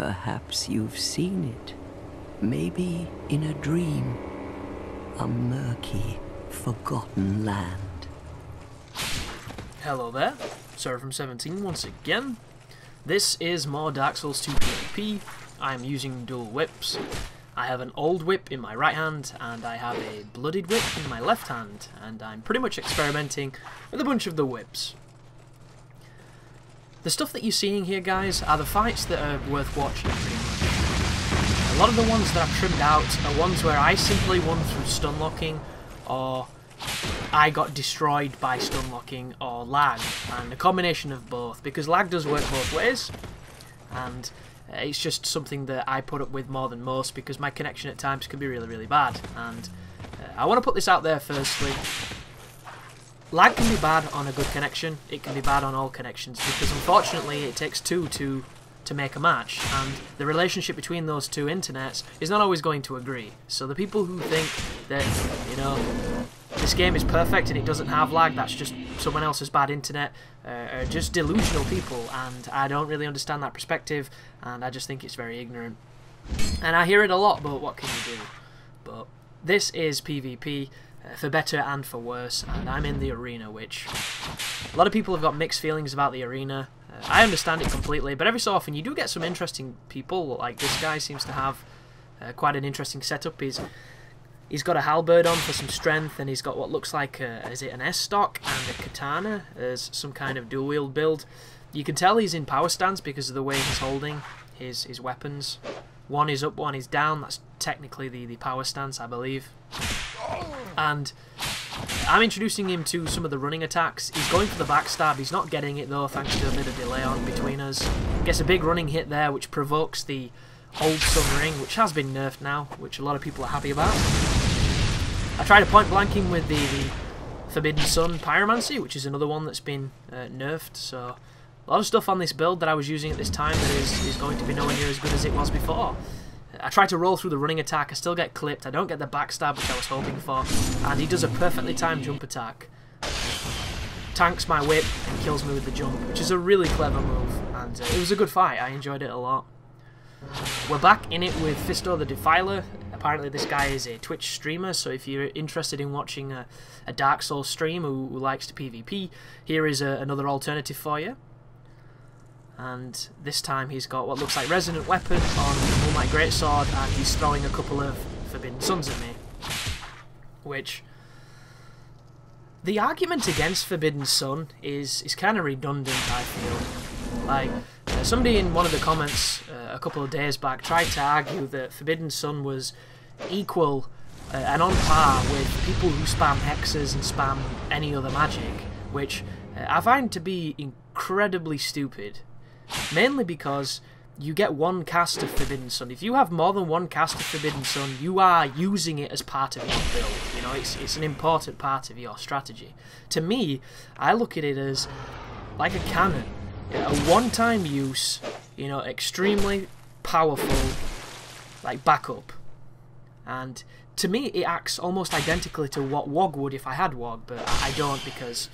Perhaps you've seen it. Maybe in a dream. A murky, forgotten land. Hello there, Sarah from 17 once again. This is more Dark Souls 2 PvP. I am using dual whips. I have an old whip in my right hand, and I have a bloodied whip in my left hand, and I'm pretty much experimenting with a bunch of the whips. The stuff that you're seeing here, guys, are the fights that are worth watching, pretty much. A lot of the ones that I've trimmed out are ones where I simply won through stun locking, or I got destroyed by stun locking, or lag, and a combination of both, because lag does work both ways, and it's just something that I put up with more than most, because my connection at times can be really, really bad, and I want to put this out there firstly. Lag can be bad on a good connection, it can be bad on all connections, because unfortunately it takes two to make a match, and the relationship between those two internets is not always going to agree. So the people who think that, you know, this game is perfect and it doesn't have lag, that's just someone else's bad internet, are just delusional people, and I don't really understand that perspective, and I just think it's very ignorant. And I hear it a lot, but what can you do? But this is PvP, for better and for worse, and I'm in the arena, which a lot of people have got mixed feelings about the arena. I understand it completely, but every so often you do get some interesting people. Like this guy seems to have quite an interesting setup. He's got a halberd on for some strength, and he's got what looks like is it an S-stock and a katana as some kind of dual wield build. You can tell he's in power stance because of the way he's holding his weapons. One is up, one is down. That's technically the power stance, I believe. And I'm introducing him to some of the running attacks. He's going for the backstab. He's not getting it though, thanks to a bit of delay on between us. Gets a big running hit there, which provokes the old sun ring, which has been nerfed now, which a lot of people are happy about. I tried a point blanking with the Forbidden Sun Pyromancy, which is another one that's been nerfed. So a lot of stuff on this build that I was using at this time that is going to be nowhere near as good as it was before. I tried to roll through the running attack, I still get clipped, I don't get the backstab which I was hoping for, and he does a perfectly timed jump attack. Tanks my whip and kills me with the jump, which is a really clever move, and it was a good fight, I enjoyed it a lot. We're back in it with Fisto the Defiler. Apparently this guy is a Twitch streamer, so if you're interested in watching a Dark Souls stream who likes to PvP, here is another alternative for you. And this time he's got what looks like Resonant weapon on Moonlight Greatsword, and he's throwing a couple of Forbidden Suns at me. Which, the argument against Forbidden Sun is kind of redundant, I feel. Like, somebody in one of the comments a couple of days back tried to argue that Forbidden Sun was equal and on par with people who spam hexes and spam any other magic, which I find to be incredibly stupid. Mainly because you get one cast of Forbidden Sun. If you have more than one cast of Forbidden Sun, you are using it as part of your build. You know, it's an important part of your strategy. To me, I look at it as like a cannon. A one-time use, you know, extremely powerful, like, backup. And to me, it acts almost identically to what WoG would if I had WoG, but I don't, because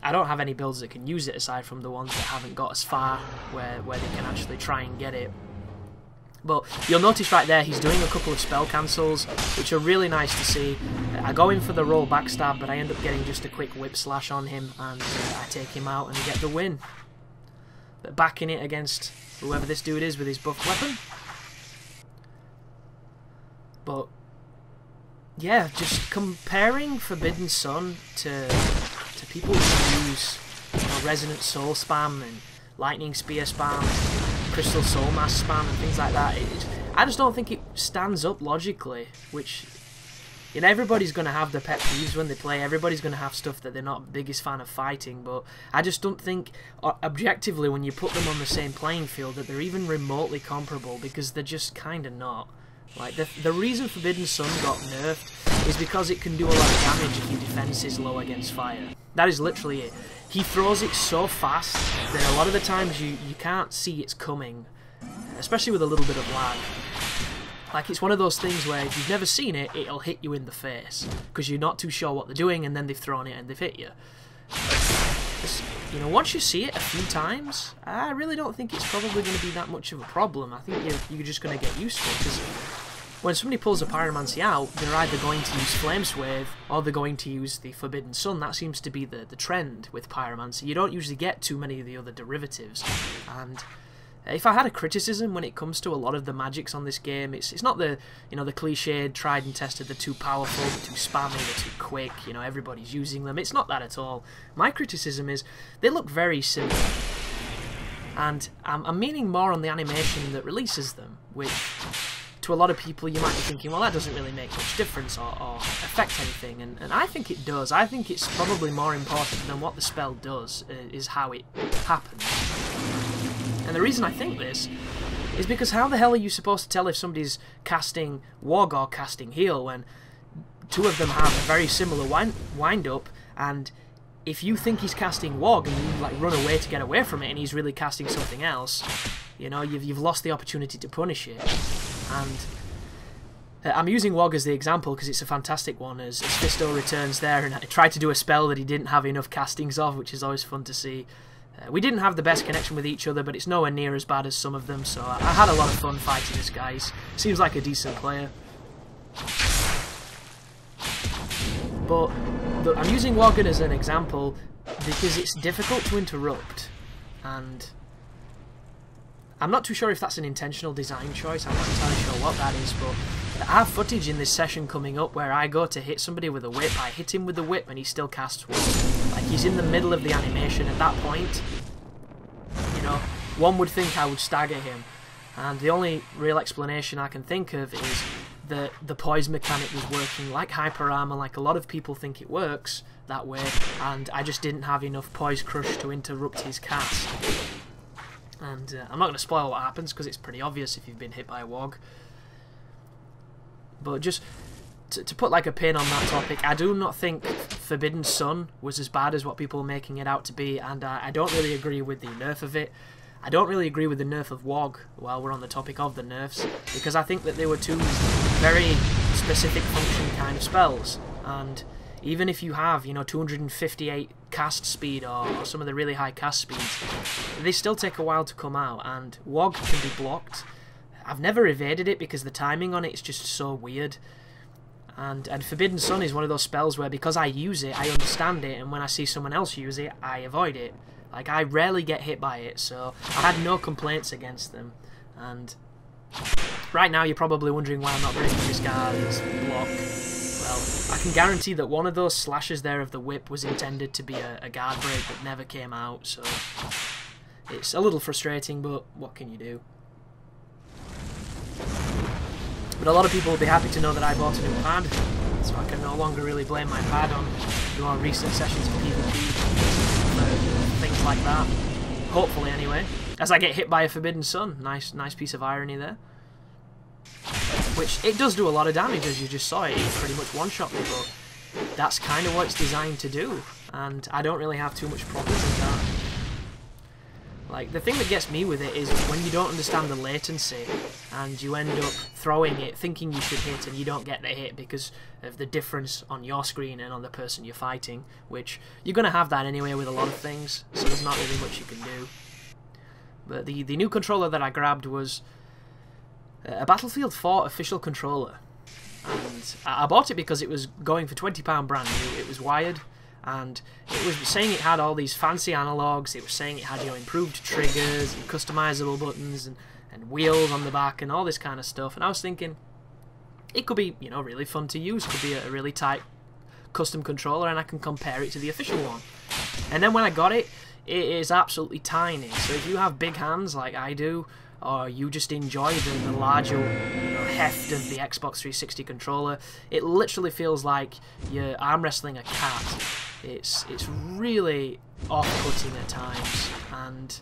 I don't have any builds that can use it aside from the ones that haven't got as far where they can actually try and get it. But you'll notice right there he's doing a couple of spell cancels, which are really nice to see. I go in for the roll backstab, but I end up getting just a quick whip slash on him, and I take him out and get the win. But back in it against whoever this dude is with his buff weapon. But yeah, just comparing Forbidden Sun to people who use, you know, Resonant Soul spam and Lightning Spear spam, Crystal Soul Mass spam and things like that, I just don't think it stands up logically, which, you know, everybody's going to have their pet peeves when they play, everybody's going to have stuff that they're not the biggest fan of fighting, but I just don't think, objectively, when you put them on the same playing field, that they're even remotely comparable, because they're just kind of not. Like, the reason Forbidden Sun got nerfed is because it can do a lot of damage if your defense is low against fire. That is literally it. He throws it so fast that a lot of the times you can't see it's coming, especially with a little bit of lag. Like, it's one of those things where if you've never seen it, it'll hit you in the face, because you're not too sure what they're doing, and then they've thrown it and they've hit you. you know, once you see it a few times, I really don't think it's probably going to be that much of a problem. I think you're just going to get used to it, because when somebody pulls a Pyromancy out, they're either going to use Flameswave or they're going to use the Forbidden Sun. That seems to be the trend with Pyromancy. You don't usually get too many of the other derivatives. And if I had a criticism when it comes to a lot of the magics on this game, it's not the, you know, the cliched, tried and tested, they're too powerful, they're too spammy, they're too quick, you know, everybody's using them. It's not that at all. My criticism is they look very similar. And I'm meaning more on the animation that releases them, which to a lot of people you might be thinking, well, that doesn't really make much difference or affect anything, and I think it does. I think it's probably more important than what the spell does, is how it happens. And the reason I think this is because how the hell are you supposed to tell if somebody's casting Wog or casting Heal when two of them have a very similar wind-up, and if you think he's casting Wog and you like run away to get away from it and he's really casting something else, you know, you've lost the opportunity to punish it. And I'm using Wog as the example because it's a fantastic one, as Fisto returns there, and I tried to do a spell that he didn't have enough castings of, which is always fun to see. We didn't have the best connection with each other, but it's nowhere near as bad as some of them, so I had a lot of fun fighting this guy. He seems like a decent player. But I'm using Wogan as an example because it's difficult to interrupt, and I'm not too sure if that's an intentional design choice. I'm not entirely sure what that is, but I have footage in this session coming up where I go to hit somebody with a whip, I hit him with the whip and he still casts Wog. Like, he's in the middle of the animation at that point. You know, one would think I would stagger him, and the only real explanation I can think of is that the poise mechanic was working like hyper armor, like a lot of people think it works that way, and I just didn't have enough poise crush to interrupt his cast. And I'm not going to spoil what happens because it's pretty obvious if you've been hit by a Wog. But just to put like a pin on that topic, I do not think Forbidden Sun was as bad as what people are making it out to be, and I don't really agree with the nerf of it. I don't really agree with the nerf of Wog, while we're on the topic of the nerfs, because I think that they were two very specific function kind of spells, and even if you have, you know, 258 cast speed or some of the really high cast speeds, they still take a while to come out, and Wog can be blocked. I've never evaded it because the timing on it is just so weird. And Forbidden Sun is one of those spells where because I use it, I understand it, and when I see someone else use it, I avoid it. Like, I rarely get hit by it, so I had no complaints against them. And right now you're probably wondering why I'm not breaking this guy's block. Well, I can guarantee that one of those slashes there of the whip was intended to be a guard break that never came out, so it's a little frustrating, but what can you do? But a lot of people will be happy to know that I bought a new pad, so I can no longer really blame my pad on the more recent sessions of PvP for things like that. Hopefully, anyway. As I get hit by a Forbidden Sun. Nice piece of irony there. Which, it does do a lot of damage, as you just saw. It pretty much one-shot me, but that's kind of what it's designed to do. And I don't really have too much problem with that. Like, the thing that gets me with it is when you don't understand the latency and you end up throwing it thinking you should hit and you don't get the hit because of the difference on your screen and on the person you're fighting, which you're going to have that anyway with a lot of things, so there's not really much you can do. But the new controller that I grabbed was a Battlefield 4 official controller, and I bought it because it was going for £20 brand new. It was wired, and it was saying it had all these fancy analogs. It was saying it had, you know, improved triggers and customizable buttons and wheels on the back and all this kind of stuff. And I was thinking it could be, you know, really fun to use. It could be a really tight custom controller, and I can compare it to the official one. And then when I got it, it is absolutely tiny. So if you have big hands like I do, or you just enjoy the larger, you know, heft of the Xbox 360 controller, it literally feels like you're arm wrestling a cat. It's really off-putting at times, and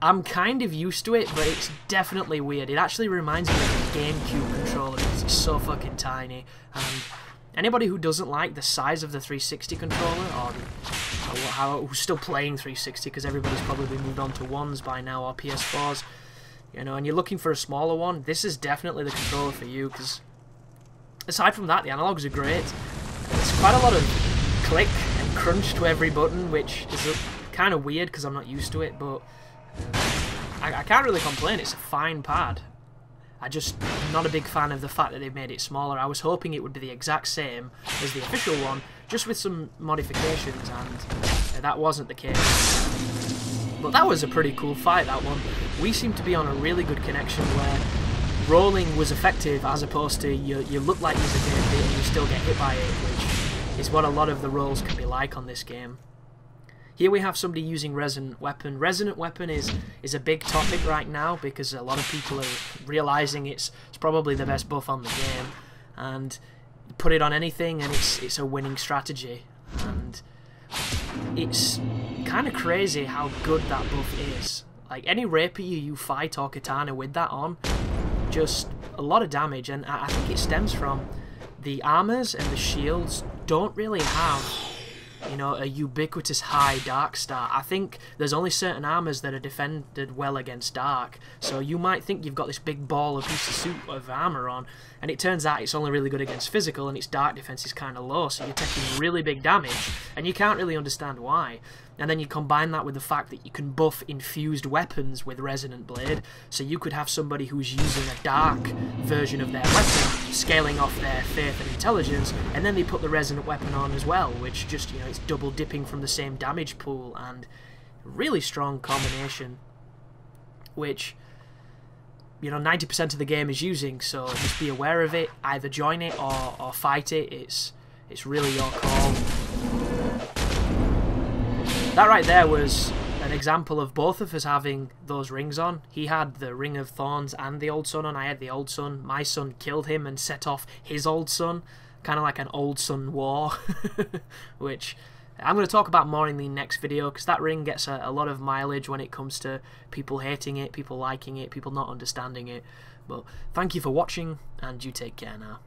I'm kind of used to it, but it's definitely weird. It actually reminds me of the GameCube controller because it's so fucking tiny, and anybody who doesn't like the size of the 360 controller, or who's still playing 360, because everybody's probably moved on to ones by now, or PS4s, you know, and you're looking for a smaller one, this is definitely the controller for you, because aside from that, the analogs are great. It's quite a lot of click and crunch to every button, which is kind of weird because I'm not used to it, but I can't really complain. It's a fine pad. I'm not a big fan of the fact that they've made it smaller. I was hoping it would be the exact same as the official one, just with some modifications, and that wasn't the case. But that was a pretty cool fight, that one. We seem to be on a really good connection where rolling was effective as opposed to you look like you're getting hit and you still get hit by it, which is what a lot of the rolls can be like on this game. Here we have somebody using Resonant Weapon. Resonant Weapon is a big topic right now because a lot of people are realising it's probably the best buff on the game, and put it on anything and it's a winning strategy. And it's kind of crazy how good that buff is. Like, any rapier you fight or katana with that on, just a lot of damage, and I think it stems from the armors and the shields don't really have, you know, a ubiquitous high dark stat. I think there's only certain armors that are defended well against dark, so you might think you've got this big ball of piece of suit of armor on, and it turns out it's only really good against physical, and its dark defense is kind of low, so you're taking really big damage, and you can't really understand why. And then you combine that with the fact that you can buff infused weapons with Resonant Blade, so you could have somebody who's using a dark version of their weapon, scaling off their faith and intelligence, and then they put the Resonant Weapon on as well, which just, you know, it's double dipping from the same damage pool, and really strong combination, which, you know, 90% of the game is using, so just be aware of it, either join it or fight it. It's really your call. That right there was an example of both of us having those rings on. He had the Ring of Thorns and the Old Sun on. I had the Old Sun. My son killed him and set off his Old Sun. Kind of like an Old Sun war. Which I'm going to talk about more in the next video, because that ring gets a lot of mileage when it comes to people hating it, people liking it, people not understanding it. But thank you for watching, and you take care now.